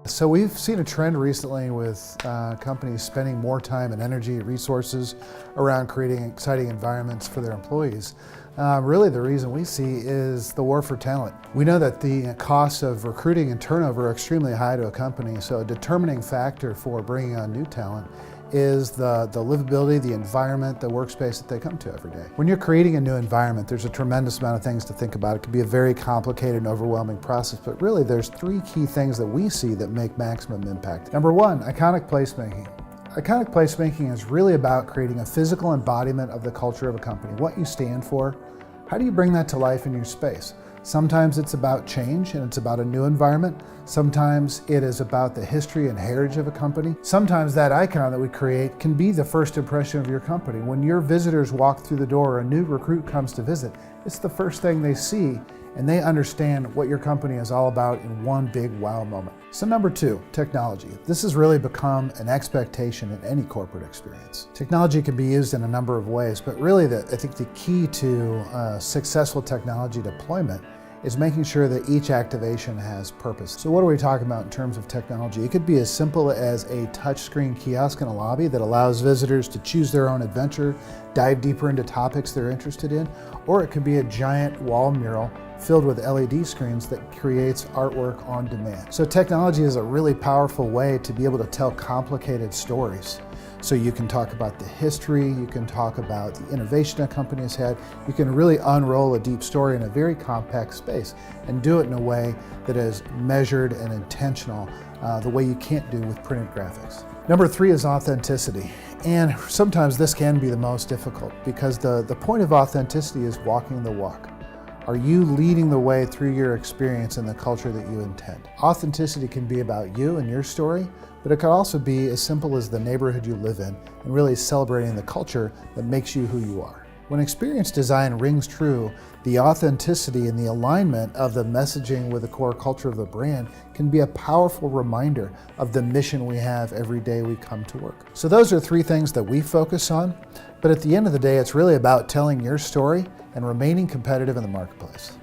So we've seen a trend recently with companies spending more time and energy, resources around creating exciting environments for their employees. Really the reason we see is the war for talent. We know that the costs of recruiting and turnover are extremely high to a company, so a determining factor for bringing on new talent is the livability, the environment, the workspace that they come to every day. When you're creating a new environment, there's a tremendous amount of things to think about. It can be a very complicated and overwhelming process, but really there's three key things that we see that make maximum impact. Number one, iconic placemaking. Iconic placemaking is really about creating a physical embodiment of the culture of a company, what you stand for. How do you bring that to life in your space? Sometimes it's about change and it's about a new environment. Sometimes it is about the history and heritage of a company. Sometimes that icon that we create can be the first impression of your company. When your visitors walk through the door or a new recruit comes to visit, it's the first thing they see and they understand what your company is all about in one big wow moment. So number two, technology. This has really become an expectation in any corporate experience. Technology can be used in a number of ways, but really I think the key to successful technology deployment is making sure that each activation has purpose. So what are we talking about in terms of technology? It could be as simple as a touchscreen kiosk in a lobby that allows visitors to choose their own adventure, dive deeper into topics they're interested in, or it could be a giant wall mural filled with LED screens that creates artwork on demand. So technology is a really powerful way to be able to tell complicated stories. So you can talk about the history, you can talk about the innovation a company has had, you can really unroll a deep story in a very compact space and do it in a way that is measured and intentional, the way you can't do with printed graphics. Number three is authenticity. And sometimes this can be the most difficult because the point of authenticity is walking the walk. Are you leading the way through your experience and the culture that you intend? Authenticity can be about you and your story, but it could also be as simple as the neighborhood you live in and really celebrating the culture that makes you who you are. When experience design rings true, the authenticity and the alignment of the messaging with the core culture of the brand can be a powerful reminder of the mission we have every day we come to work. So those are three things that we focus on, but at the end of the day, it's really about telling your story and remaining competitive in the marketplace.